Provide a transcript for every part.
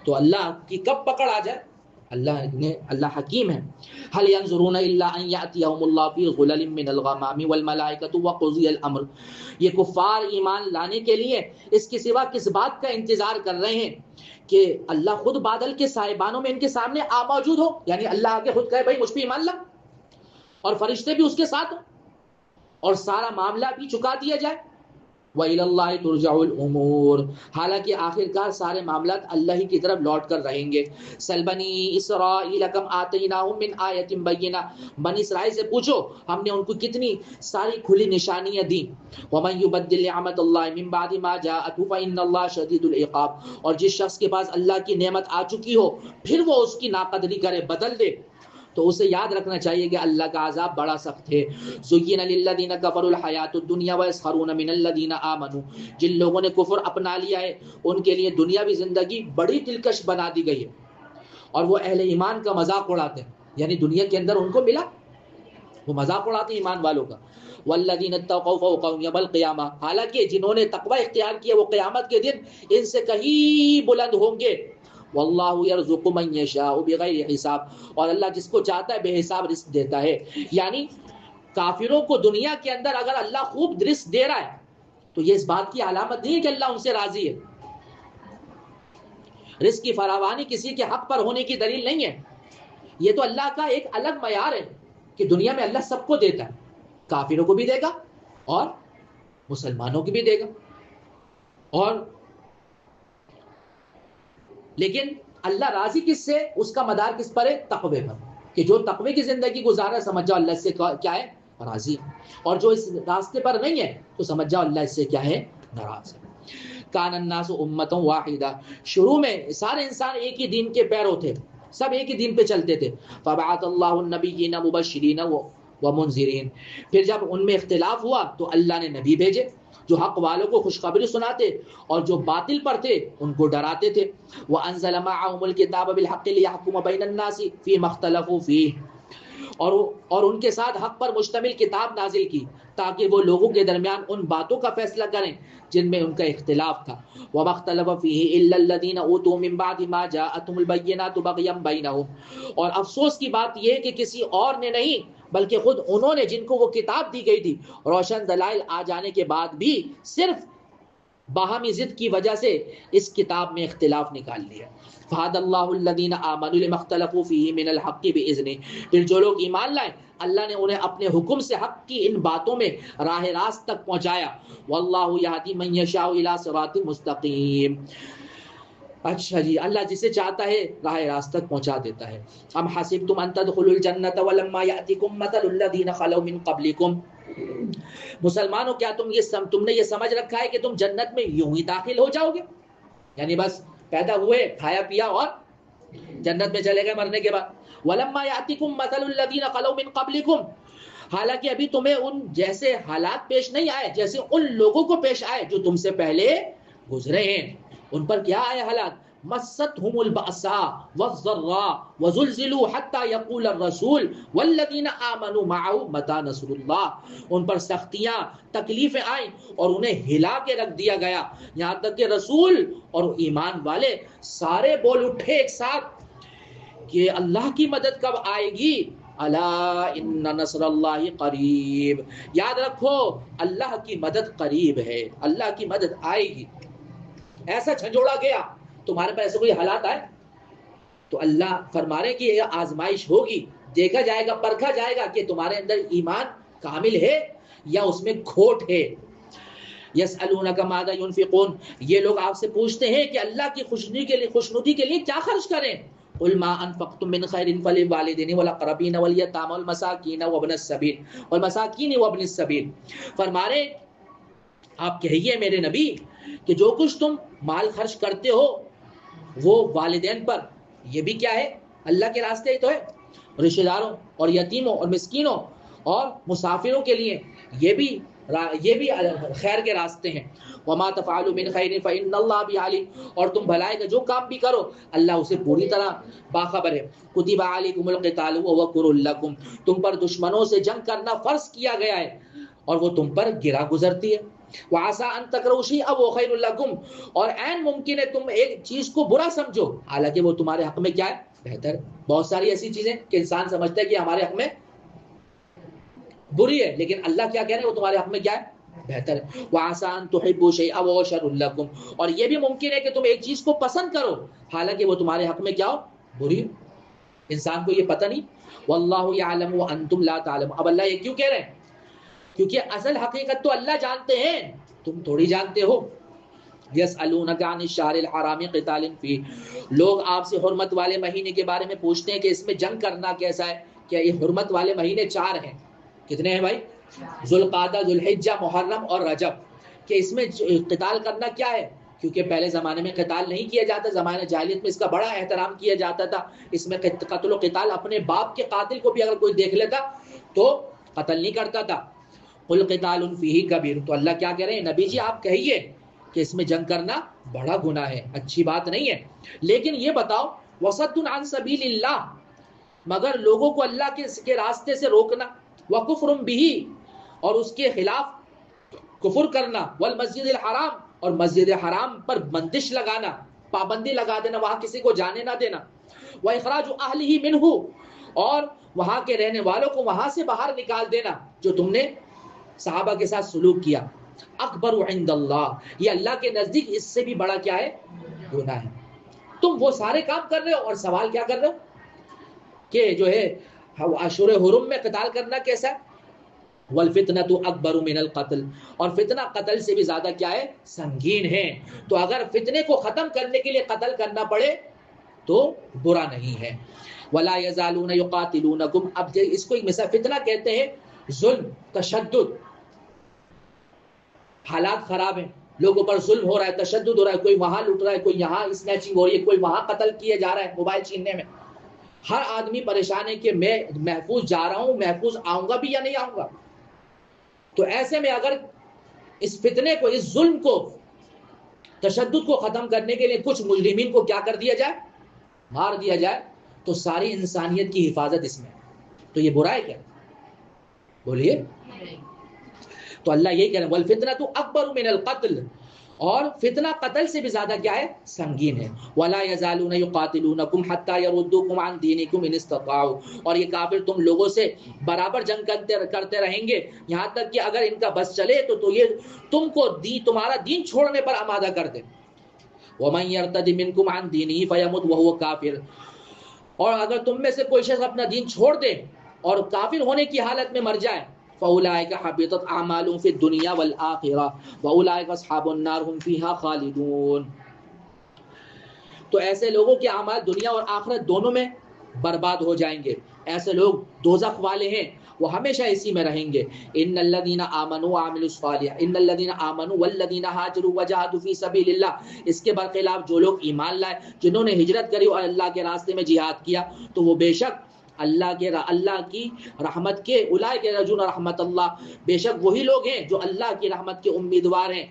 تو اللہ کی کب پکڑ آ جائے؟ اللہ حکیم ہے. هل ينظرون الا ان ياتيهم الله في ظلل من الغمام والملائكه وقضي الامر. یہ کفار ایمان لانے کے لیے اس کے سوا کس بات کا انتظار کر رہے ہیں کہ اللہ خود بادل کے سائبانوں میں ان کے سامنے موجود ہو، یعنی اللہ آگے خود کہے بھائی مجھ پہ ایمان لا، اور فرشتے بھی اس کے ساتھ ہوں، اور سارا معاملہ بھی چکا دیا جائے. وَإِلَى اللَّهِ تُرْجَعُ الْأُمُورُ. حالانکہ آخرکار سارے معاملات اللہ ہی کی طرف لوٹ کر رہیں گے. سَلْ بَنِي إِسْرَائِيلَ كَمْ آتَيْنَاهُم مِّنْ آيَةٍ بَيِّنَةٍ. بنی اسرائیل سے پوچھو ہم نے ان کو کتنی ساری کھلی نشانیاں دیں. وَمَن يُبَدِّلْ نِعْمَتَ اللَّهِ مِن بَعْدِ مَا جَاءَتْهُ فَإِنَّ اللَّهَ شَدِيدُ الْعِقَابِ. اور جس شخص کے پاس اللہ کی نعمت آ چکی ہو پھر وہ اس کی ناقدری کرے، بدل دے، تو اسے یاد رکھنا چاہیے کہ اللہ کا عذاب بڑا سخت ہے. زُيِّنَ لِلَّذِينَ كَفَرُوا الْحَيَاةُ الدُّنْيَا وَيَسْخَرُونَ مِنَ الَّذِينَ آمَنُوا. جن لوگوں نے کفر اپنا لیا ہے ان کے لیے دنیاوی زندگی بڑی دلکش بنا دی گئی ہے، اور وہ اہل ایمان کا مذاق اڑاتے ہیں. یعنی دنیا کے اندر ان کو ملا، وہ مذاق اڑاتے ہیں ایمان والوں کا. والذین اتقوا فوقهم یوم القیامہ. حالانکہ جنہوں نے تقوی اختیار کیا وہ قیامت کے دن ان سے کہیں بلند ہوں گے. واللہ یرزق من یشاء بغیر حساب. اور اللہ جس کو چاہتا ہے بے حساب رزق دیتا ہے. یعنی کافروں کو دنیا کے اندر اگر اللہ خوب رزق دے رہا ہے تو یہ اس بات کی علامت نہیں ہے کہ اللہ ان سے راضی ہے. رزق کی فراوانی کسی کے حق پر ہونے کی دلیل نہیں ہے. یہ تو اللہ کا ایک الگ معیار ہے کہ دنیا میں اللہ سب کو دیتا ہے، کافروں کو بھی دے گا اور مسلمانوں کو بھی دے گا. اور لیکن اللہ راضی کس سے؟ اس کا مدار کس پر ہے؟ تقوی پر. کہ جو تقوی کی زندگی گزارا سمجھ جاؤ اللہ سے کیا ہے؟ راضی. اور جو اس راستے پر نہیں ہے تو سمجھ جاؤ اللہ اس سے کیا ہے؟ ناراض ہے. کان الناس امۃ واحدہ. شروع میں سارے انسان ایک ہی دین کے پیرو تھے، سب ایک ہی دین پہ چلتے تھے. فبعث اللہ النبیین مبشرین ومنذرین. پھر جب ان میں اختلاف ہوا تو اللہ نے نبی بھیجے جو حق والوں کو خوشخبری سناتے اور جو باطل پر تھے ان کو ڈراتے تھے. وَأَنزَلَ مَعَهُمُ الْكِتَابَ بِالْحَقِّ لِيَحْكُمَ بَيْنَ النَّاسِ فِيمَا اخْتَلَفُوا فِيهِ. اور ان کے ساتھ حق پر مشتمل کتاب نازل کی تاکہ وہ لوگوں کے درمیان ان باتوں کا فیصلہ کریں جن میں ان کا اختلاف تھا. وَمَا اخْتَلَفَ فِيهِ إِلَّا الَّذِينَ أُوتُوا مِن بَعْدِ مَا جَاءَتْهُمُ الْبَيِّنَاتُ بَغْيًا بَيْنَهُمْ. اور افسوس کی بات یہ ہے کہ کسی اور نے نہیں بلکہ خود انہوں نے جن کو وہ کتاب دی گئی تھی روشن دلائل آ جانے کے بعد بھی صرف باہمی ضد کی وجہ سے اس کتاب میں اختلاف نکال لیا. فَهَدَى اللَّهُ الَّذِينَ آمَنُوا لِمَا اخْتَلَفُوا فِيهِ مِنَ الْحَقِّ بِإِذْنِهِ. پھر جو لوگ ایمان لائے اللہ نے انہیں اپنے حکم سے حق کی ان باتوں میں راہ راست تک پہنچایا. وَاللَّهُ يَهْدِي مَن يَشَاءُ إِلَىٰ صِرَاطٍ مُسْتَقِيمٍ. اچھا جی، اللہ جسے چاہتا ہے راہ راست تک پہنچا دیتا ہے. ام حسبتم ان تدخلوا الجنة ولما يأتكم مثل الذين خلوا من قبلكم. مسلمانوں کیا تم نے یہ سمجھ رکھا ہے کہ تم جنت میں یوں ہی داخل ہو جاؤ گے؟ یعنی بس پیدا ہوئے، کھایا پیا اور جنت میں چلے گئے مرنے کے بعد. ولما يأتكم مثل الذين خلوا من قبلكم. حالانکہ ابھی تمہیں ان جیسے حالات پیش نہیں آئے جیسے ان لوگوں کو پیش آئے جو تم سے پہلے گزرے ہیں. ان پر کیا آئے حالات؟ مستهم البأساء والضراء وزلزلوا حتى يقول الرسول والذين آمنوا معه متى نصر الله. ان پر سختیاں تکلیفیں آئیں اور انہیں ہلا کے رکھ دیا گیا یہاں تک کہ رسول اور ایمان والے سارے بول اٹھے ایک ساتھ کہ اللہ کی مدد کب آئے گی. الا ان نصر اللہ قریب. یاد رکھو اللہ کی مدد قریب ہے، اللہ کی مدد آئے گی. ایسا جھنجھوڑا گیا تمہارے پر ایسے کوئی حالات آئے تو اللہ فرما رہے کہ یہ آزمائش ہوگی، دیکھا جائے گا، پرکھا جائے گا کہ تمہارے اندر ایمان کامل ہے یا اس میں کھوٹ ہے. یسألونک ماذا ينفقون. یہ لوگ آپ سے پوچھتے ہیں کہ اللہ کی خوشنودی کے لیے کیا خرچ کریں. قل ما انفقتم من خیر فللوالدین والاقربین والیتامى والمساکین وابن السبیل. فرما رہے آپ کہیے میرے نبی کہ جو کچھ تم مال خرچ کرتے ہو وہ والدین پر، یہ بھی کیا ہے؟ اللہ کے راستے ہی تو ہے. رشتہ داروں اور یتیموں اور مسکینوں اور مسافروں کے لیے یہ بھی خیر کے راستے ہیں. وما تفعلوا من خیر فإن اللہ به علیم. اور تم بھلائی کا جو کام بھی کرو اللہ اسے پوری طرح باخبر ہے. کتب علیکم القتال وهو کرہ لکم. تم پر دشمنوں سے جنگ کرنا فرض کیا گیا ہے اور وہ تم پر گرا گزرتی ہے. وعسى ان تکرهوا شيئا وهو خير لكم، اور عین ممکن ہے تم ایک چیز کو برا سمجھو حالانکہ وہ تمہارے حق میں کیا ہے؟ بہتر ہے۔ بہت ساری ایسی چیزیں کہ انسان سمجھتا ہے کہ ہمارے حق میں بری ہے، لیکن اللہ کیا کہہ رہے ہیں؟ وہ تمہارے حق میں کیا ہے؟ بہتر ہے۔ وعسى ان تحبوا شيئا وهو شر لكم، اور یہ بھی ممکن ہے کہ تم ایک چیز کو پسند کرو حالانکہ وہ تمہارے حق میں کیا ہو؟ بری ہو۔ انسان کو یہ پتہ نہیں۔ واللہ یعلم وانتم لا تعلمون، اب اللہ یہ کیوں کہہ رہے ہیں؟ کیونکہ اصل حقیقت تو اللہ جانتے ہیں، تم تھوڑی جانتے ہو۔ یسألونک عن الشہر الحرام قتال فیہ، لوگ آپ سے حرمت والے مہینے کے بارے میں پوچھتے ہیں کہ اس میں جنگ کرنا کیسا ہے؟ کیا یہ حرمت والے مہینے 4 ہیں؟ کتنے ہیں بھائی؟ ذوالقعدہ، ذوالحجہ، محرم اور رجب، کہ اس میں قتال کرنا کیا ہے؟ کیونکہ پہلے زمانے میں قتال نہیں کیا جاتا، زمانہ جاہلیت میں اس کا بڑا احترام کیا جاتا تھا، اس میں قتل و قتال، اپنے باپ کے قاتل کو بھی اگر کوئی دیکھ لیتا تو قتل نہیں کرتا تھا۔ قل قتال فیہ کبیر، تو اللہ کیا کہہ رہے ہیں؟ نبی جی آپ کہیے کہ اس میں جنگ کرنا بڑا گناہ ہے، اچھی بات نہیں ہے، لیکن یہ بتاؤ وصد عن سبیل اللہ، مگر لوگوں کو اللہ کے راستے سے روکنا، وکفر بہ، اور اس کے خلاف کفر کرنا، والمسجد الحرام، اور مسجد حرام پر بندش لگانا، پابندی لگا دینا، وہاں کسی کو جانے نہ دینا، واخراج اہلہ منہ، اور وہاں کے رہنے والوں کو وہاں سے باہر نکال دینا جو تم نے صحابہ کے ساتھ سلوک کیا، اکبر عند اللہ، یہ اللہ کے نزدیک اس سے بھی بڑا کیا ہے؟ گناہ ہے۔ تم وہ سارے کام کر رہے ہو اور سوال کیا کر رہے ہو کہ جو ہے اشہر حرم میں قتال کرنا کیسا ہے؟ والفتنۃ اکبر من القتل، اور فتنہ قتل سے بھی زیادہ کیا ہے؟ سنگین ہے۔ تو اگر فتنے کو ختم کرنے کے لیے قتل کرنا پڑے تو برا نہیں ہے۔ ولا یزالون یقاتلونکم، اب اس کو ایک مثال، فتنہ کہتے ہیں ظلم، تشدد، حالات خراب ہیں، لوگوں پر ظلم ہو رہا ہے، تشدد ہو رہا ہے، کوئی وہاں لوٹ رہا ہے، کوئی یہاں اسنیچنگ ہو رہی ہے، کوئی وہاں قتل کیے جا رہا ہے موبائل چھیننے میں، ہر آدمی پریشان ہے کہ میں محفوظ جا رہا ہوں، محفوظ آؤں گا بھی یا نہیں آؤں گا۔ تو ایسے میں اگر اس فتنے کو، اس ظلم کو، تشدد کو ختم کرنے کے لیے کچھ مجرمین کو کیا کر دیا جائے؟ مار دیا جائے، تو ساری انسانیت کی حفاظت اس میں ہے، تو یہ برا ہے کیا؟ بولیے۔ تو اللہ یہی کہہ رہے ہیں والفتنۃ اکبر من القتل، اور فتنہ قتل سے بھی زیادہ کیا ہے؟ سنگین ہے۔ ولا یزالون یقاتلونکم حتی یردوکم عن دینکم ان استطاعوا، اور یہ کافر تم لوگوں سے برابر جنگ کرتے رہیں گے یہاں تک کہ اگر ان کا بس چلے تو یہ تم کو تمہارا دین چھوڑنے پر آمادہ کر دیں۔ ومن یرتد منکم عن دینہ فیمت وہو کافر، اور اگر تم میں سے کوئی شخص اپنا دین چھوڑ دے اور کافر ہونے کی حالت میں مر جائے، فَأُولَٰئِكَ حَبِطَتْ أَعْمَالُهُمْ فِي الدُّنْيَا وَالْآخِرَةِ وَأُولَٰئِكَ أَصْحَابُ النَّارِ هُمْ فِيهَا خَالِدُونَ، تو ایسے لوگوں کے اعمال دنیا اور آخرت دونوں میں برباد ہو جائیں گے، ایسے لوگ دوزخ والے ہیں، وہ ہمیشہ اسی میں رہیں گے۔ ان الذين آمنوا وعملوا الصالحات، ان الذين آمنوا والذين هاجروا وجاهدوا في سبيل الله، اس کے برخلاف جو لوگ ایمان لائے، جنہوں نے ہجرت کری اور اللہ کے راستے میں جہاد کیا، تو وہ بے شک اللہ کی رحمت کے، اولئک یرجون رحمت اللہ، بے شک وہی لوگ ہیں جو اللہ کی رحمت کے امیدوار ہیں۔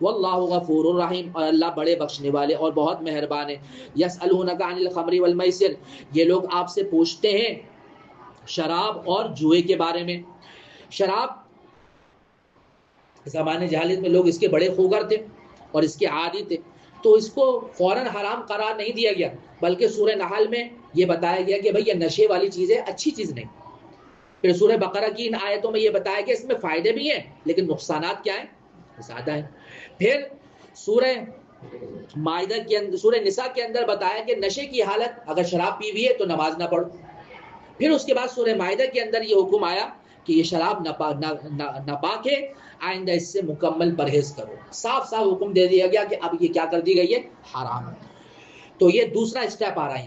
واللہ غفور الرحیم، اور اللہ بڑے بخشنے والے اور بہت مہربان ہے۔ یسألونک عن الخمر والمیسر، یہ لوگ آپ سے پوچھتے ہیں شراب اور جوئے کے بارے میں۔ شراب زمانے جاہلیت میں لوگ اس کے بڑے خوگر تھے اور اس کے عادی تھے، تو اس کو فوراً حرام قرار نہیں دیا گیا، بلکہ سورہ نحل میں یہ بتایا گیا کہ بھئی یہ نشے والی چیز ہے، اچھی چیز نہیں۔ پھر سورہ بقرہ کی ان آیتوں میں یہ بتایا کہ اس میں فائدے بھی ہیں لیکن نقصانات کیا ہیں؟ زیادہ ہیں۔ پھر سورہ مائدہ کے اندر، سورہ نساء کے اندر بتایا کہ نشے کی حالت اگر شراب پی ہوئی ہے تو نماز نہ پڑھو۔ پھر اس کے بعد سورہ مائدہ کے اندر یہ حکم آیا کہ یہ شراب ناپاک ہے، آئندہ اس سے مکمل پرہیز کرو۔ صاف صاف حکم دے دیا گیا کہ اب یہ کیا کر دی گئی ہے؟ حرام ہے۔ تو یہ دوسرا اسٹیپ آ رہا ہے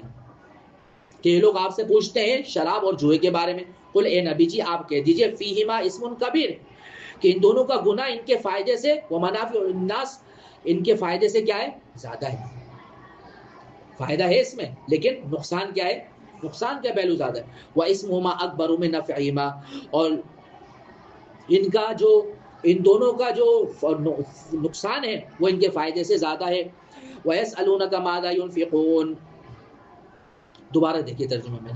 کہ یہ لوگ آپ سے پوچھتے ہیں شراب اور جوئے کے بارے میں، قل اے نبی جی آپ کہہ دیجئے فیہما اسم کبیر، کہ ان دونوں کا گناہ ان کے فائدے سے، ومنافع الناس، ان کے فائدے سے کیا ہے؟ زیادہ ہے۔ فائدہ ہے اس میں لیکن نقصان کیا ہے؟ نقصان کا پہلو زیادہ ہے۔ وَإِسْمُهُمَا أَكْبَرُ مِنْ نَفْعِهِمَا، اور ان کا جو، ان دونوں کا جو نقصان ہے وہ ان کے فائدے سے زیادہ ہے۔ وَيَسْأَلُونَكَ مَاذَا يُنْفِقُونَ، دوبارہ دیکھیے ترجمہ میں،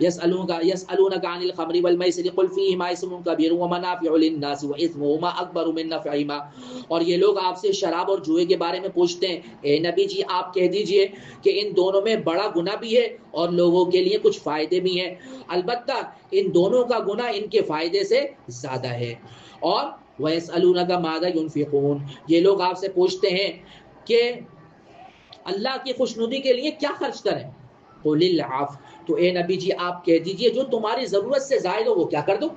يسألونك عن الخمر والميسر قل فيهما اسم كبير ومنافع للناس وإثمهما أكبر من نفعهما. اور یہ لوگ آپ سے شراب اور جوئے کے بارے میں پوچھتے ہیں، اے نبی جی آپ کہہ دیجئے کہ ان دونوں میں بڑا گناہ بھی ہے اور لوگوں کے لیے کچھ فائدے بھی ہیں، البتہ ان دونوں کا گناہ ان کے فائدے سے زیادہ ہے. اور وَيَسْأَلُونَكَ مَاذَا يُنْفِقُونَ، یہ لوگ آپ سے پوچھتے ہیں کہ اللہ کی خوشنودی کے لیے کیا خرچ کریں. قُلِ الْعَفْوَ، تو اے نبی جی آپ کہہ دیجئے جو تمہاری ضرورت سے زائد ہو وہ کیا کر دو،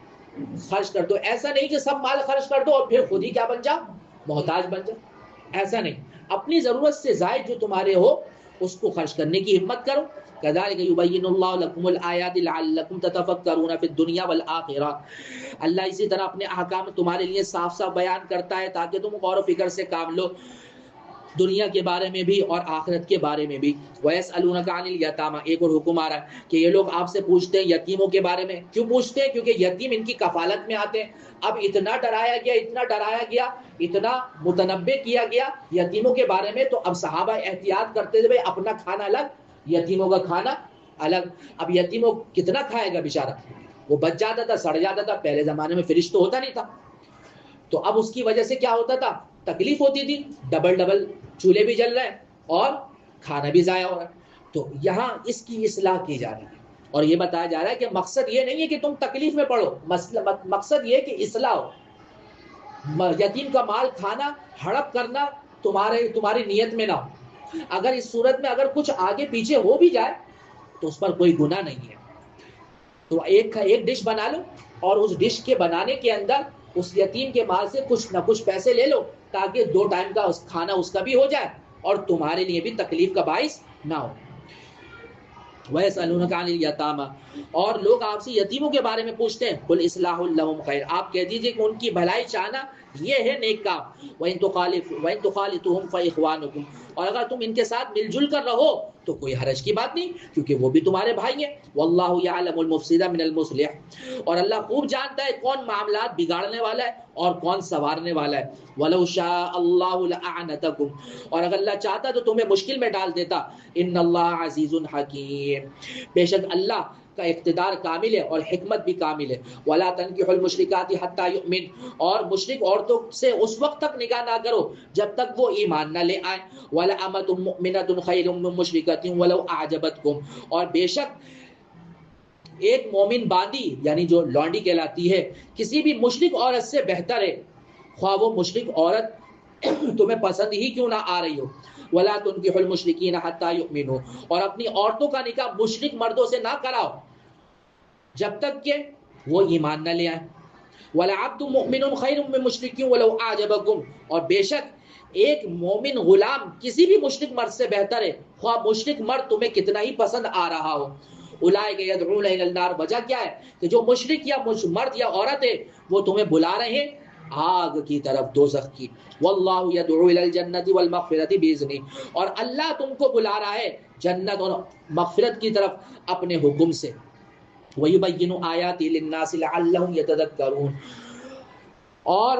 خرچ کر دو. ایسا نہیں کہ سب مال خرچ کر دو اور پھر خود ہی کیا بن جا، محتاج بن جا. ایسا نہیں، اپنی ضرورت سے زائد جو تمہارے ہو اس کو خرچ کرنے کی ہمت کرو. كذلك يبين الله لكم الآيات لعلكم تتفكرون في الدنيا والآخرة. اللہ اسی طرح اپنے احکام تمہارے لیے صاف صاف بیان کرتا ہے تاکہ تم غور و فکر سے کام لو، دنیا کے بارے میں بھی اور آخرت کے بارے میں بھی. وَيَسْأَلُونَكَ عَنِ الْيَتَامَى، ایک اور حکم آ رہا ہے کہ یہ لوگ آپ سے پوچھتے ہیں یتیموں کے بارے میں. کیوں پوچھتے ہیں؟ کیونکہ یتیم ان کی کفالت میں آتے ہیں. اب اتنا ڈرایا گیا اتنا متنبع کیا گیا یتیموں کے بارے میں، تو اب صحابہ احتیاط کرتے تھے اپنا کھانا الگ یتیموں کا کھانا الگ. اب یتیموں کتنا کھائے گا بیچارہ، وہ بچ جاتا تھا، سڑ جاتا تھا. پہلے زمانے میں فریج تو ہوتا نہیں تھا، تو اب اس کی وجہ سے کیا ہوتا تھا، تکلیف ہوتی تھی، ڈبل چولہے بھی جل رہے ہیں اور کھانا بھی ضائع ہو رہا ہے. تو یہاں اس کی اصلاح کی جا رہی ہے اور یہ بتایا جا رہا ہے کہ مقصد یہ نہیں ہے کہ تم تکلیف میں پڑو، مقصد یہ ہے کہ اصلاح ہو. یتیم کا مال کھانا، ہڑپ کرنا تمہاری نیت میں نہ ہو. اگر اس صورت میں اگر کچھ آگے پیچھے ہو بھی جائے تو اس پر کوئی گناہ نہیں ہے. تو ایک ڈش بنا لو اور اس ڈش کے بنانے کے اندر اس یتیم کے مال سے کچھ نہ کچھ پیسے لے لو تاکہ 2 ٹائم کا کھانا اس کا بھی ہو جائے اور تمہارے لیے بھی تکلیف کا باعث نہ ہو. وَيَسْأَلُونَكَ عَنِ الْيَتَامَى، اور لوگ آپ سے یتیموں کے بارے میں پوچھتے ہیں. قُلْ إِصْلَاحٌ لَهُمْ خَيْرٌ، آپ کہہ دیجئے کہ ان کی بھلائی چاہنا یہ ہے نیک کام. وَإِن تُخَالِطُوهُمْ فَإِخْوَانُكُمْ، اور اگر تم ان کے ساتھ مل جل کر رہو تو کوئی حرج کی بات نہیں کیونکہ وہ بھی تمہارے بھائی ہیں. وَاللَّهُ يَعْلَمُ الْمُفْسِدَ مِنَ الْمُصْلِحِ، اور اللہ خوب جانتا ہے کون معاملات بگاڑنے والا ہے اور کون سنوارنے والا ہے. وَلَوْ شَاءَ اللَّهُ لَأَعْنَتَكُمْ، اور اگر اللہ چاہتا تو تمہیں مشکل میں ڈال دیتا. إِنَّ اللَّهَ عَزِيزٌ حَكِيمٌ، بے شک اللہ کا اقتدار کامل ہے اور حکمت بھی کامل ہے. وَلَا تَنكِحُوا الْمُشْرِكَاتِ حَتَّى يُؤْمِنْ، اور مشرک عورتوں سے اس وقت تک نکاح نہ کرو جب تک وہ ایمان نہ لے آئیں. وَلَأَمَةٌ مُؤْمِنَةٌ خَيْرٌ مِّن مُشْرِكَةٍ وَلَوْ أَعْجَبَتْكُمْ، اور بے شک ایک مومن باندی یعنی جو لونڈی کہلاتی ہے کسی بھی مشرک عورت سے بہتر ہے، خواہ وہ مشرک عورت تمہیں پسند ہی کیوں نہ آ رہی ہو. وَلَا تُنْكِحُوا الْمُشْرِكِينَ حَتَّى يُؤْمِنُوا، اور اپنی عورتوں کا نکاح مشرک مردوں سے نہ کراؤ جب تک کہ وہ ایمان نہ لے آئیں. وَلَعَبْدٌ مُؤْمِنٌ خَيْرٌ مِّن مُشْرِكٍ وَلَوْ أَعْجَبَكُمْ، اور بے شک ایک مومن غلام کسی بھی مشرک مرد سے بہتر ہے خواہ مشرک مرد تمہیں کتنا ہی پسند آ رہا ہو. اولئک یدعون الی النار، وجہ کیا ہے کہ جو مشرک یا مرد یا عورت ہے وہ تمہیں بلا رہے ہیں آگ کی طرف، دوزخ کی. واللہ یدعو الی الجنۃ والمغفرۃ باذنہ، اور اللہ تم کو بلا رہا ہے جنت اور مغفرت کی طرف اپنے حکم سے. وَيُبَيِّنُ آیَاتِهِ لِلنَّاسِ لَعَلَّهُمْ يَتَذَكَّرُونَ، اور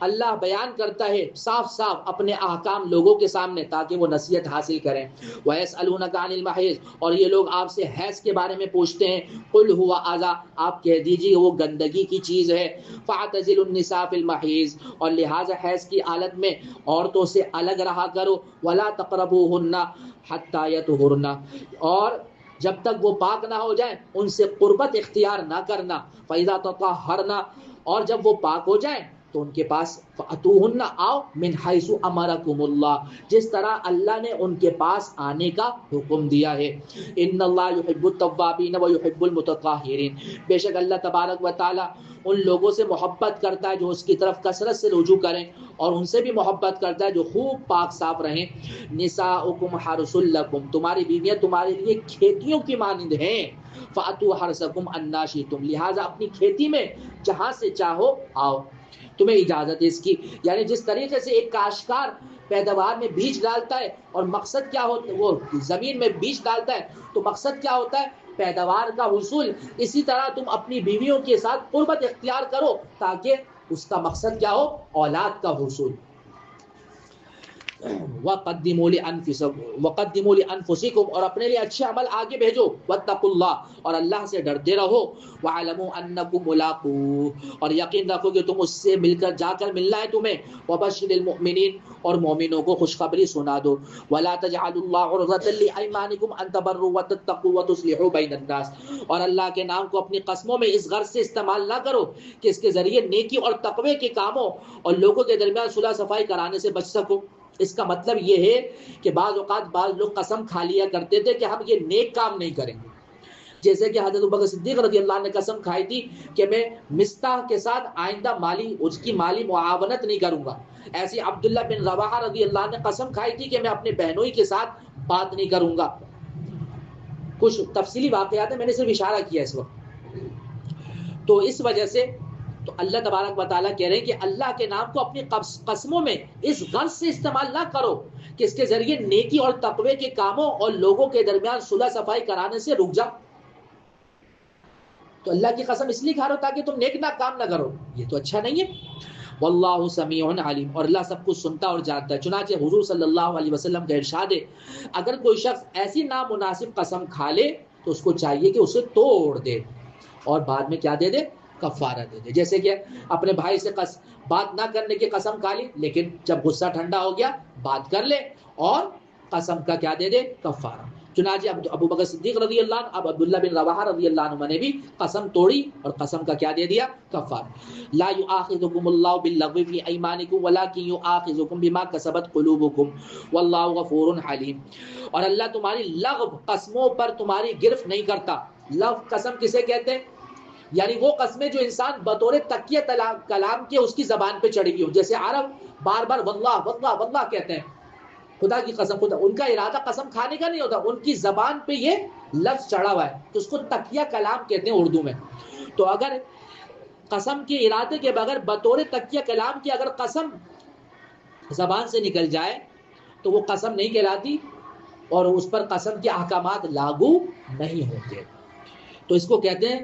اللہ بیان کرتا ہے صاف صاف اپنے احکام لوگوں کے سامنے تاکہ وہ نصیحت حاصل کریں. وَيَسْأَلُونَكَ عَنِ الْمَحِيضِ، اور یہ لوگ آپ سے حیض کے بارے میں پوچھتے ہیں. قُلْ هُوَ أَذًى، آپ کہہ دیجئے وہ گندگی کی چیز ہے. فَاعْتَزِلُوا النِّسَاءَ فِي الْمَحِيضِ، اور لہٰذا حیض کی حالت میں عورتوں سے الگ رہا کرو. وَلَا تَقْرَبُوهُنَّ حَتَّى يَطْهُرْنَ، اور جب تک وہ پاک نہ ہو جائیں ان سے قربت اختیار نہ کرنا. فَإِذَا تَطَهَّرْنَ، اور جب وہ پاک ہو جائیں تو ان کے پاس فَأْتُوهُنَّ، آؤ من حیث امرکم اللہ، جس طرح اللہ نے ان کے پاس آنے کا حکم دیا ہے. ان اللہ یحب التوابین ویحب المتطہرین، بے شک اللہ تبارک و تعالی ان لوگوں سے محبت کرتا ہے جو اس کی طرف کثرت سے رجوع کریں اور ان سے بھی محبت کرتا ہے جو خوب پاک صاف رہیں. نساؤکم حرث لکم، تمہاری بیویاں تمہارے لیے کھیتیوں کی مانند ہیں. فَأْتُوا حَرْثَكُمْ أَنَّىٰ شِئْتُمْ، لہٰذا اپنی کھیتی میں جہاں سے چاہو آؤ، تمہیں اجازت ہے اس کی. یعنی جس طریقے سے ایک کاشتکار پیداوار میں بیج ڈالتا ہے اور مقصد کیا ہوتا ہے، وہ زمین میں بیج ڈالتا ہے تو مقصد کیا ہوتا ہے، پیداوار کا حصول. اسی طرح تم اپنی بیویوں کے ساتھ قربت اختیار کرو تاکہ اس کا مقصد کیا ہو، اولاد کا حصول. وَقَدِّمُوا لِأَنفُسِكُمْ اور اپنے لیے اچھے عمل آگے بھیجو، وَاتَّقُوا اللَّهَ اور اللہ سے ڈرتے رہو، وَاعْلَمُوا أَنَّكُمْ مُلَاقُوهُ اور یقین رکھو کہ تم اس سے مل کر جا کر ملنا ہے تمہیں، وَبَشِّرِ الْمُؤْمِنِينَ اور مومنوں کو خوشخبری سنا دو، وَلَا تَجْعَلُوا اللَّهَ عُرْضَةً لِأَيْمَانِكُمْ أَن تَبَرُّوا وَتَتَّقُوا وَتُصْلِحُوا بَيْنَ النَّاسِ اور اللہ کے نام کو اپنی قسموں میں اس غرض سے استعمال نہ کرو کہ اس کے ذریعے نیکی اور تقوی کے کاموں اور لوگوں کے درمیان صلح صفائی کرانے سے بچ سکو۔ اس کا مطلب یہ ہے کہ بعض اوقات بعض لوگ قسم کھا لیا کرتے تھے کہ ہم یہ نیک کام نہیں کریں گے، جیسے کہ حضرت ابوبکر صدیق رضی اللہ عنہ نے قسم کھائی تھی کہ میں مستح کے ساتھ آئندہ اس کی مالی معاونت نہیں کروں گا، ایسی عبداللہ بن رواحہ رضی اللہ عنہ نے قسم کھائی تھی کہ میں اپنے بہنوئی کے ساتھ بات نہیں کروں گا۔ کچھ تفصیلی واقعات ہیں، میں نے صرف اشارہ کیا اس وقت۔ تو اس وجہ سے تو اللہ تبارک و تعالیٰ کہہ رہے ہیں کہ اللہ کے نام کو اپنی قسموں میں اس غرض سے استعمال نہ کرو کہ اس کے ذریعے نیکی اور تقوی کے کاموں اور لوگوں کے درمیان صلح صفائی کرانے سے رک جاؤ۔ تو اللہ کی قسم اس لیے کھا رہے ہو تاکہ تم نیک نہ کام نہ کرو، یہ تو اچھا نہیں ہے۔ واللہ سمیع علیم اور اللہ سب کچھ سنتا اور جانتا ہے۔ چنانچہ حضور صلی اللہ علیہ وسلم کا ارشاد ہے اگر کوئی شخص ایسی نامناسب قسم کھا لے تو اس کو چاہیے کہ اسے توڑ دے اور بعد میں کیا دے دے؟ کفارہ دے دے۔ جیسے کہ اپنے بھائی سے بات نہ کرنے کی قسم کھا لی، لیکن جب غصہ ٹھنڈا ہو گیا بات کر لے اور قسم کا کیا دے دے؟ کفارہ۔ چنانچہ ابوبکر صدیق رضی اللہ عنہ اب عبداللہ بن رواحہ رضی اللہ عنہ نے بھی قسم توڑی اور قسم کا کیا دے دیا؟ کفارہ۔ لا یؤاخذکم اللہ باللغو فی ایمانکم ولکن یؤاخذکم بما کسبت قلوبکم واللہ غفور حلیم اور اللہ تمہاری لغو قسموں پر تمہاری گرفت نہیں کرتا۔ لغو قسم کسے کہتے ہیں؟ یعنی وہ قسمیں جو انسان بطور تکیہ کلام کے اس کی زبان پہ چڑھی ہوئی ہو، جیسے عرب بار بار واللہ واللہ واللہ کہتے ہیں، خدا کی قسم، خدا ان کا ارادہ قسم کھانے کا نہیں ہوتا، ان کی زبان پہ یہ لفظ چڑھا ہوا ہے تو اس کو تکیہ کلام کہتے ہیں اردو میں۔ تو اگر قسم کے ارادے کے بغیر بطور تکیہ کلام کی اگر قسم زبان سے نکل جائے تو وہ قسم نہیں کہلاتی اور اس پر قسم کے احکامات لاگو نہیں ہوتے۔ تو اس کو کہتے ہیں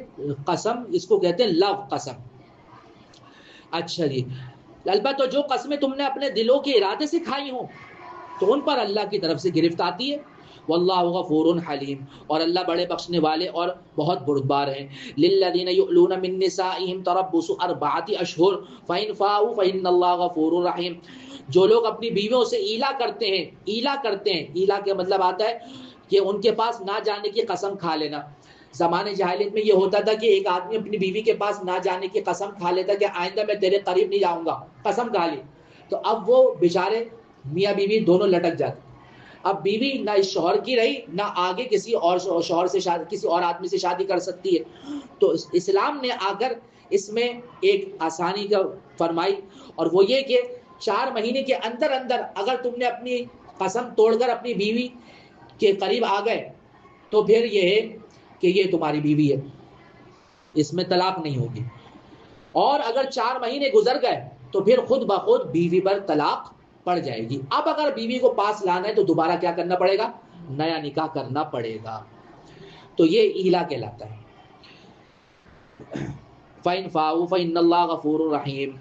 قسم، اس کو کہتے ہیں لغو قسم۔ اچھا جی، البتہ جو قسمیں تم نے اپنے دلوں کے ارادے سے کھائی ہوں تو ان پر اللہ کی طرف سے گرفت آتی ہے۔ واللہ غفور حلیم اور اللہ بڑے بخشنے والے اور بہت بردبار ہیں۔ للذین یؤلون من نسائهم تربص 4 اشہر فإن فاؤوا فإن اللہ غفور رحیم جو لوگ اپنی بیویوں سے ایلا کرتے ہیں، ایلا کا مطلب آتا ہے کہ ان کے پاس نہ جانے کی قسم کھا لینا۔ زمانے جاہلیت میں یہ ہوتا تھا کہ ایک آدمی اپنی بیوی کے پاس نہ جانے کی قسم کھا لیتا کہ آئندہ میں تیرے قریب نہیں جاؤں گا، قسم کھا لی، تو اب وہ بیچارے میاں بیوی دونوں لٹک جاتے۔ اب بیوی نہ اس شوہر کی رہی، نہ آگے کسی اور شوہر سے کسی اور آدمی سے شادی کر سکتی ہے۔ تو اسلام نے آ کر اس میں ایک آسانی کا فرمائی اور وہ یہ کہ 4 مہینے کے اندر اگر تم نے اپنی قسم توڑ کر اپنی بیوی کے قریب آ گئے تو پھر یہ ہے کہ یہ تمہاری بیوی ہے، اس میں طلاق نہیں ہوگی۔ اور اگر 4 مہینے گزر گئے تو پھر خود بخود بیوی پر طلاق پڑ جائے گی۔ اب اگر بیوی کو پاس لانا ہے تو دوبارہ کیا کرنا پڑے گا؟ نیا نکاح کرنا پڑے گا۔ تو یہ ایلا کہلاتا ہے۔ فَإِن فَاؤوا فَإِنَّ اللَّهَ غَفُورٌ رَحِيمٌ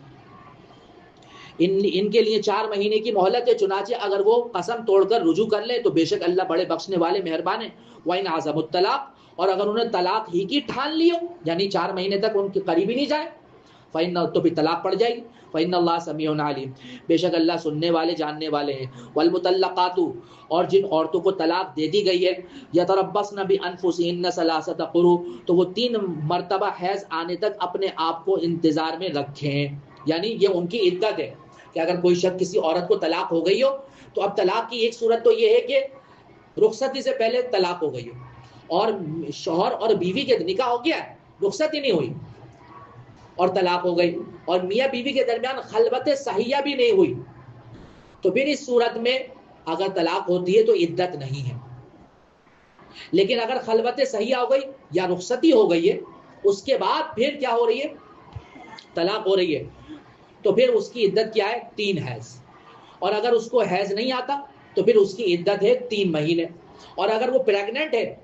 ان کے لیے 4 مہینے کی مہلت ہے، چنانچہ اگر وہ قسم توڑ کر رجوع کر لے تو بے شک اللہ بڑے بخشنے والے مہربان ہیں۔ وَإِنْ عَزَمُوا الطَّلَاقَ اور اگر انہیں طلاق ہی کی ٹھان لی ہو، یعنی 4 مہینے تک ان کے قریب ہی نہیں جائے، فَإِنَّ تو پھر طلاق پڑ جائے گی۔ فَإِنَّ اللَّهَ سَمِيعٌ عَلِيمٌ بے شک اللہ سننے والے جاننے والے ہیں۔ وَالْمُطَلَّقَاتُ اور جن عورتوں کو طلاق دے دی گئی ہے، يَتَرَبَّصْنَ بِأَنفُسِهِنَّ 3 قُرُوء تو وہ 3 مرتبہ حیض آنے تک اپنے آپ کو انتظار میں رکھیں، یعنی یہ ان کی عدت ہے کہ اگر کوئی شخص کسی عورت کو طلاق ہو گئی ہو تو اب طلاق کی ایک صورت تو یہ ہے کہ رخصتی سے پہلے طلاق ہو گئی ہو اور شوہر اور بیوی کے نکاح ہو گیا، رخصتی نہیں ہوئی اور طلاق ہو گئی اور میاں بیوی کے درمیان خلوت صحیحہ بھی نہیں ہوئی، تو پھر اس صورت میں اگر طلاق ہوتی ہے تو عدت نہیں ہے۔ لیکن اگر خلوت صحیحہ ہو گئی یا رخصتی ہو گئی ہے، اس کے بعد پھر کیا ہو رہی ہے؟ طلاق ہو رہی ہے، تو پھر اس کی عدت کیا ہے؟ 3 حیض۔ اور اگر اس کو حیض نہیں آتا تو پھر اس کی عدت ہے 3 مہینے، اور اگر وہ پریگننٹ ہے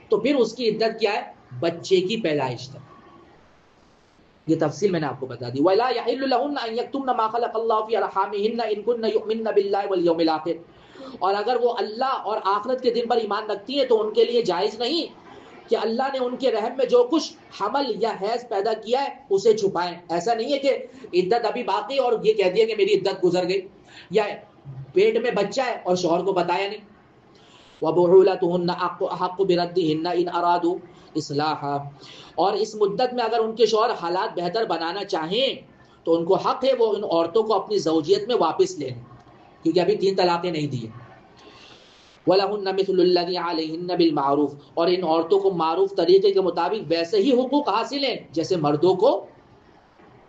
تو پھر اس کی عدت کیا ہے؟ بچے کی پیدائش تک۔ یہ تفصیل میں نے آپ کو بتا دی. وَلَا يَحِلُّ لَهُنَّ أَن يَكْتُمْنَ مَا خَلَقَ اللَّهُ فِي أَرْحَامِهِنَّ إِن كُنَّ يُؤْمِنَّ بِاللَّهِ وَالْيَوْمِ الْآخِرِ. اور اگر وہ اللہ اور آخرت کے دن پر ایمان رکھتی ہیں تو ان کے لیے جائز نہیں کہ اللہ نے ان کے رحم میں جو کچھ حمل یا حیض پیدا کیا ہے اسے چھپائیں. ایسا نہیں ہے کہ عدت ابھی باقی اور یہ کہہ دیا کہ میری عدت گزر گئی, یا پیٹ میں بچہ ہے اور شوہر کو بتایا نہیں. وَبُعُولَتُهُنَّ أَحَقُّ بِرَدِّهِنَّ إِنْ أَرَادُوا إِصْلَاحًا. اور اس مدت میں اگر ان کے شوہر حالات بہتر بنانا چاہیں تو ان کو حق ہے وہ ان عورتوں کو اپنی زوجیت میں واپس لیں, کیونکہ ابھی 3 طلاقیں نہیں دی. وَلَهُنَّ مِثْلُ الَّذِي عَلَيْهِنَّ بِالْمَعْرُوفِ. اور ان عورتوں کو معروف طریقے کے مطابق ویسے ہی حقوق حاصل ہیں جیسے مردوں کو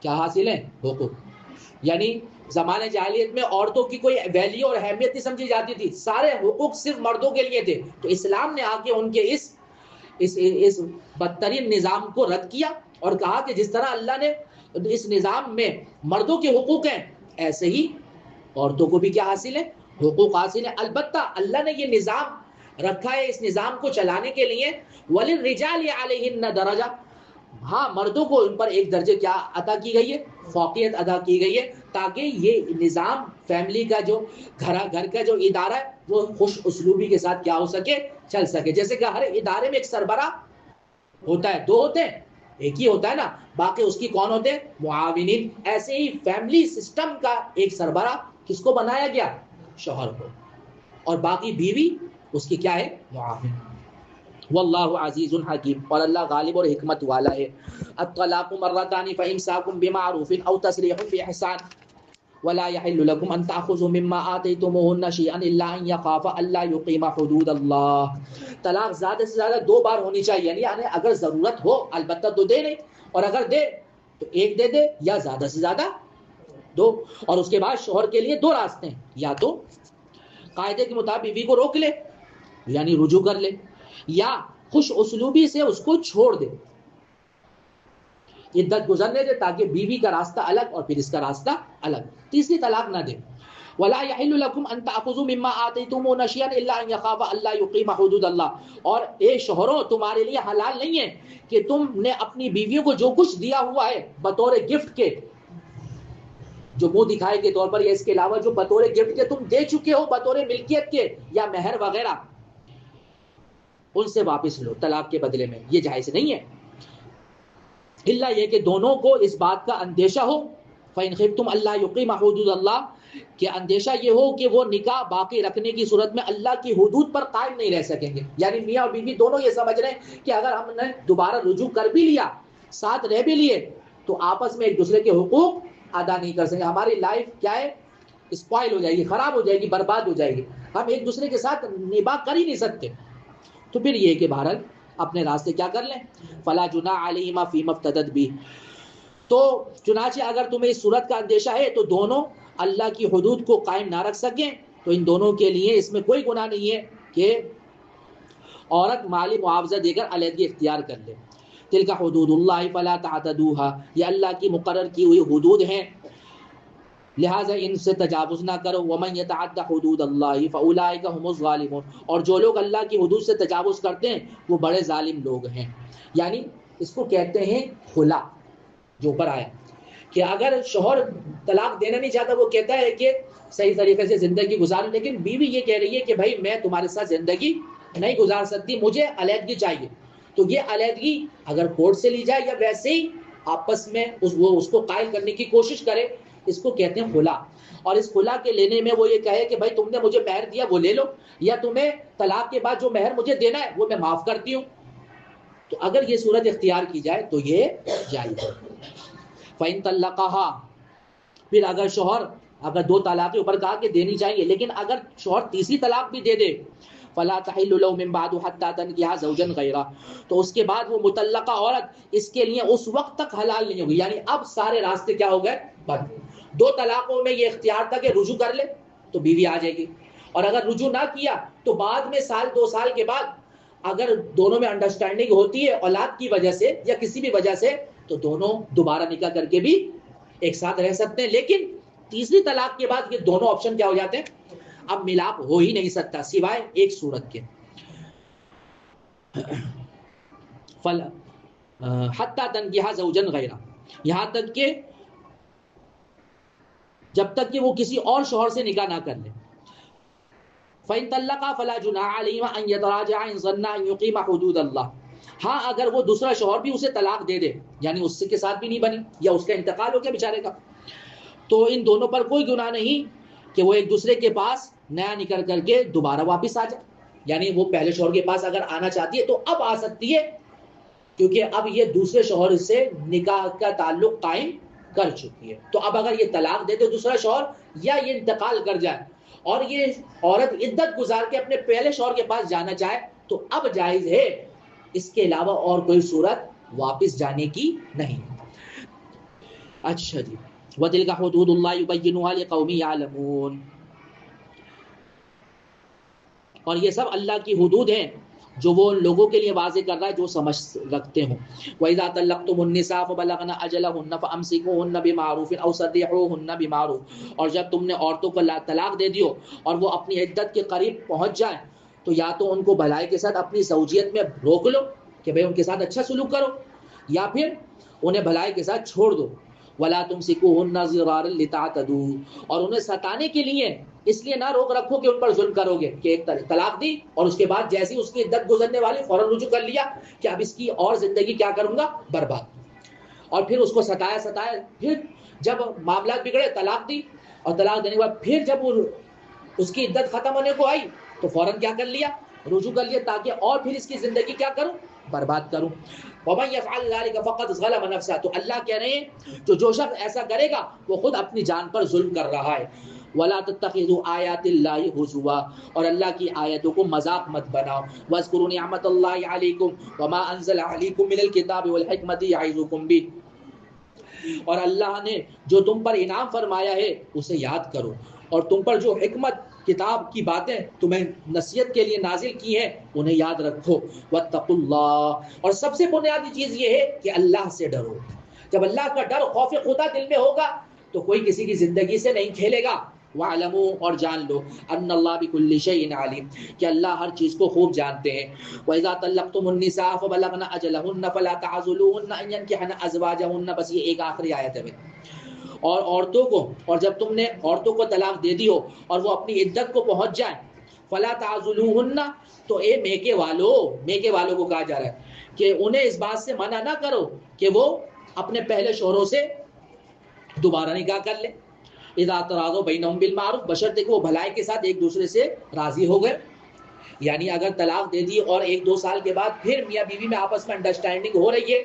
کیا حاصل ہیں, حقوق. یعنی زمانے جاہلیت میں عورتوں کی کوئی ویلیو اور اہمیت نہیں سمجھی جاتی تھی, سارے حقوق صرف مردوں کے لیے تھے. تو اسلام نے آ کے ان کے اس بدترین نظام کو رد کیا اور کہا کہ جس طرح اللہ نے اس نظام میں مردوں کے حقوق ہیں ایسے ہی عورتوں کو بھی کیا حاصل ہے, حقوق حاصل ہے. البتہ اللہ نے یہ نظام رکھا ہے اس نظام کو چلانے کے لیے وَلِلرِّجَالِ عَلَيْهِنَّ دَرَجَةٌ. ہاں مردوں کو ان پر ایک درجے کیا عطا کی گئی ہے, فوقیت ادا کی گئی ہے, تاکہ یہ نظام فیملی کا جو گھر کا جو ادارہ ہے وہ خوش اسلوبی کے ساتھ کیا ہو سکے, چل سکے. جیسے کہ ہر ادارے میں ایک سربراہ ہوتا ہے, 2 ہوتے ہیں, ایک ہی ہوتا ہے نا, باقی اس کی کون ہوتے ہیں, معاونین. ایسے ہی فیملی سسٹم کا ایک سربراہ کس کو بنایا گیا, شوہر کو, اور باقی بیوی اس کی کیا ہے, معاون. واللہ عزیز حکیم. اور اللہ غالب اور حکمت والا ہے. الطلاق مرتان فامساک بمعروف او تسریح باحسان ولا يحل لكم ان تاخذوا مما آتيتموهن شيئا الا ان يخافا الا يقيما حدود اللہ. طلاق زیادہ سے زیادہ 2 بار ہونی چاہیے, یعنی اگر ضرورت ہو البتہ تو دے نہیں, اور اگر دے تو 1 دے دے یا زیادہ سے زیادہ 2. اور اس کے بعد شوہر کے لیے 2 راستے ہیں, یا تو قاعدے کے مطابق بیوی کو روک لے یعنی رجوع کر لے, یا خوش اسلوبی سے اس کو چھوڑ دے, عدت گزرنے دے تاکہ بیوی کا راستہ الگ اور پھر اس کا راستہ الگ. تیسری طلاق نہ دے. ولا يحل لكم ان تاخذوا مما آتيتموهن شيئا الا ان يخافا الا يقيما حدود اللہ. اور اے شوہروں تمہارے لیے حلال نہیں ہے کہ تم نے اپنی بیویوں کو جو کچھ دیا ہوا ہے بطور گفٹ کے, جو منہ دکھائے کے طور پر یا اس کے علاوہ جو بطور گفٹ کے تم دے چکے ہو بطور ملکیت کے یا مہر وغیرہ, ان سے واپس لو طلاق کے بدلے میں. یہ جائز نہیں ہے الا یہ کہ دونوں کو اس بات کا اندیشہ ہو, فَإِنْ خِفْتُمْ أَلَّا يُقِيمَ حُدُودَ اللَّهِ, کہ اندیشہ یہ ہو کہ وہ نکاح باقی رکھنے کی صورت میں اللہ کی حدود پر قائم نہیں رہ سکیں گے. یعنی میاں اور بیوی دونوں یہ سمجھ رہے ہیں کہ اگر ہم نے دوبارہ رجوع کر بھی لیا, ساتھ رہ بھی لیے, تو آپس میں ایک دوسرے کے حقوق ادا نہیں کر سکیں. ہماری لائف کیا ہے, اسپوائل ہو جائے گی, خراب ہو جائے گی, برباد ہو جائے گی. ہم ایک دوسرے کے ساتھ نباہ کر ہی نہیں سکتے. تو پھر یہ کہ بہرحال اپنے راستے کیا کر لیں, فلا جناح علیہما فیما افتدت بھی. تو چنانچہ اگر تمہیں اس صورت کا اندیشہ ہے تو دونوں اللہ کی حدود کو قائم نہ رکھ سکیں تو ان دونوں کے لیے اس میں کوئی گناہ نہیں ہے کہ عورت مالی معاوضہ دے کر علیحدگی اختیار کر لے. تلک حدود اللہ فلا تعتدوها, یہ اللہ کی مقرر کی ہوئی حدود ہیں لہٰذا ان سے تجاوز نہ کرو. ومن یتعد حدود اللہ فاولئک هم الظالمون, اور جو لوگ اللہ کی حدود سے تجاوز کرتے ہیں وہ بڑے ظالم لوگ ہیں. یعنی اس کو کہتے ہیں خلا, جو اوپر آیا کہ اگر شوہر طلاق دینا نہیں چاہتا, وہ کہتا ہے کہ صحیح طریقے سے زندگی گزار, لیکن بیوی یہ کہہ رہی ہے کہ بھائی میں تمہارے ساتھ زندگی نہیں گزار سکتی, مجھے علیحدگی چاہیے. تو یہ علیحدگی اگر کورٹ سے لی جائے یا ویسے ہی آپس میں وہ اس کو قائل کرنے کی کوشش کرے, اس کو کہتے ہیں خلا. اور اس خلا کے لینے میں وہ یہ کہے کہ بھائی تم نے مجھے مہر دیا وہ لے لو, یا تمہیں طلاق کے بعد جو مہر مجھے دینا ہے وہ میں معاف کرتی ہوں. تو اگر یہ صورت اختیار کی جائے تو یہ جائز ہے. فَإِن طَلَّقَهَا, پھر اگر شوہر اگر 2 طلاقیں اوپر کہا کہ دینی چاہیے, لیکن اگر شوہر تیسری طلاق بھی دے دے, فَلَا تَحِلُّ لَهُ مِن بَعْدُ حَتَّى تَنكِحَ زَوْجًا غَيْرَهُ, تو اس کے بعد وہ مطلقہ عورت اس کے لیے اس وقت تک حلال نہیں ہوگی. یعنی اب سارے راستے کیا ہو گئے, بند. 2 طلاقوں میں یہ اختیار تھا کہ رجوع کر لے تو بیوی آ جائے گی, اور اگر رجوع نہ کیا تو بعد میں 1-2 سال کے بعد اگر دونوں میں انڈرسٹینڈنگ ہوتی ہے اولاد کی وجہ سے یا کسی بھی وجہ سے, تو دونوں دوبارہ نکاح کر کے بھی ایک ساتھ رہ سکتے ہیں. لیکن تیسری طلاق کے بعد یہ دونوں آپشن کیا ہو جاتے ہیں, اب ملاپ ہو ہی نہیں سکتا سوائے ایک صورت کے. حتی تنکحا زوجا غیرہ, یہاں تک کہ جب تک کہ وہ کسی اور شوہر سے نکاح نہ کر لے. فَإِن طَلَّقَا فَلَا جُنَاحَ عَلَيْهِمَا أَن يَتَرَاجَعَا إِن ظَنَّا أَن يُقِيمَا حُدُودَ اللَّهِ. ہاں اگر وہ دوسرا شوہر بھی اسے طلاق دے دے، یعنی اس کے ساتھ بھی نہیں بنی یا اس کا انتقال ہو گیا بیچارے کا، تو ان دونوں پر کوئی گناہ نہیں کہ وہ ایک دوسرے کے پاس نیا نکل کر کے دوبارہ واپس آ جائے. یعنی وہ پہلے شوہر کے پاس اگر آنا چاہتی ہے تو اب آ سکتی ہے، کیونکہ اب یہ دوسرے شوہر سے نکاح کا تعلق قائم کر چکی ہے. تو اب اگر یہ طلاق دے دے دوسرا شوہر یا یہ انتقال کر جائے اور یہ عورت عدت گزار کے اپنے پہلے شوہر کے پاس جانا چاہے تو اب جائز ہے، اس کے علاوہ اور کوئی صورت واپس جانے کی نہیں. اچھا جی، وَتِلْكَ حُدُودُ اللَّهِ يُبَيِّنُهَا لِقَوْمٍ يَعْلَمُونَ. اور یہ سب اللہ کی حدود ہیں جو وہ ان لوگوں کے لیے واضح کر رہا ہے جو سمجھ رکھتے ہوں. وَإِذَا طَلَّقْتُمُ النِّسَاءَ فَبَلَغْنَ أَجَلَهُنَّ فَأَمْسِكُوهُنَّ بِمَعْرُوفٍ أَوْ سَرِّحُوهُنَّ بِمَعْرُوفٍ. اور جب تم نے عورتوں کو طلاق دے دیو اور وہ اپنی عدت کے قریب پہنچ جائیں تو یا تو ان کو بھلائی کے ساتھ اپنی زوجیت میں روک لو کہ بھئی ان کے ساتھ اچھا سلوک کرو، یا پھر انہیں بھلائی کے ساتھ چھوڑ دو. وَلَا تُمْسِكُوهُنَّ ضِرَارًا لِتَعْتَدُوا. اور انہیں ستانے کے لیے اس لیے نہ روک رکھو کہ ان پر ظلم کرو گے کہ ایک طلاق دی اور اس کے بعد جیسی اس کی عدت گزرنے والی فوراً رجوع کر لیا کہ اب اس کی اور زندگی کیا کروں گا، برباد. اور پھر اس کو ستایا، پھر جب معاملات بگڑے طلاق دی اور طلاق دینے کے بعد پھر جب اس کی عدت ختم ہونے کو آئی تو فوراً کیا کر لیا، رجوع کر لیا، تاکہ اور پھر اس کی زندگی کیا کروں، برباد کروں. وَمَن يَفْعَلْ ذَلِكَ فَقَدْ ظَلَمَ نَفْسَهُ. تو اللہ کہہ رہے ہیں جو شخص ایسا کرے گا وہ خود اپنی جان پر ظلم کر رہا ہے. وَلَا تَتَّخِذُوا آيَاتِ اللَّهِ هُزُوًا. اور اللہ کی آیتوں کو مذاق مت بناؤ. وَاذْكُرُوا نِعْمَتَ اللَّهِ عَلَيْكُمْ وَمَا أَنزَلَ عَلَيْكُمْ مِنَ الْكِتَابِ وَالْحِكْمَةِ يَعِظُكُمْ بِهِ. اور اللہ نے جو تم پر انعام فرمایا ہے اسے یاد کرو، اور تم پر جو حکمت کتاب کی باتیں تمہیں نصیحت کے لیے نازل کی ہیں انہیں یاد رکھو. واتقوا اللہ. اور سب سے بنیادی چیز یہ ہے کہ اللہ سے ڈرو. جب اللہ کا ڈر، خوف خدا دل میں ہوگا تو کوئی کسی کی زندگی سے نہیں کھیلے گا. وَاعْلَمُوا. اور جان لو ان اللہ بكل شيء علیم، کہ اللہ ہر چیز کو خوب جانتے ہیں. وَإِذَا طَلَّقْتُمُ النِّسَاءَ فَبَلَغْنَ أَجَلَهُنَّ فَلَا تَعْضُلُوهُنَّ أَن يَنكِحْنَ أَزْوَاجَهُنَّ. بس یہ ایک آخری آیت ہے. اور عورتوں کو، اور جب تم نے عورتوں کو طلاق دے دی ہو اور وہ اپنی عدت کو پہنچ جائیں، فلا تعذلوہن. تو اے میکے والوں کو کہا جا رہا ہے کہ انہیں اس بات سے منع نہ کرو کہ وہ اپنے پہلے شوہروں سے دوبارہ نکاح کر لے. اذا تراضوا بینہم بالمعروف. بشرطے کہ وہ بھلائی کے ساتھ ایک دوسرے سے راضی ہو گئے. یعنی اگر طلاق دے دی اور 1-2 سال کے بعد پھر میاں بیوی میں آپس میں انڈرسٹینڈنگ ہو رہی ہے،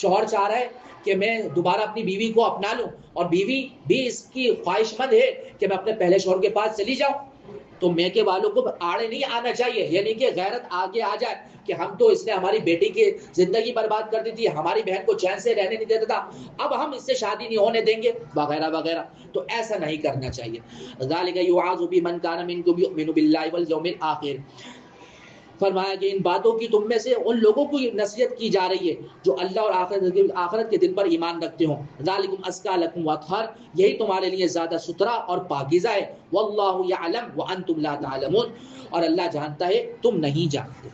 شوہر چاہ رہا ہے کہ میں دوبارہ اپنی بیوی کو اپنا لوں اور بیوی بھی اس کی خواہش مند ہے کہ میں اپنے پہلے شوہر کے پاس چلی جاؤں، تو میکے والوں کو آڑے نہیں آنا چاہیے. یعنی کہ غیرت آگے آ جائے کہ ہم تو اس نے ہماری بیٹی کی زندگی برباد کر دی تھی، ہماری بہن کو چین سے رہنے نہیں دیتا تھا، اب ہم اس سے شادی نہیں ہونے دیں گے، وغیرہ وغیرہ. تو ایسا نہیں کرنا چاہیے. ذالک یوعظ بمن کان منکم یؤمن باللہ والیوم الآخر. فرمایا کہ ان باتوں کی تم میں سے ان لوگوں کو نصیحت کی جا رہی ہے جو اللہ اور آخرت کے دن پر ایمان رکھتے ہوں. ذالکم ازکی لکم واطہر. یہی تمہارے لیے زیادہ ستھرا اور پاکیزہ ہے. واللہ یعلم وانتم لا تعلمون. اور اللہ جانتا ہے تم نہیں جانتے.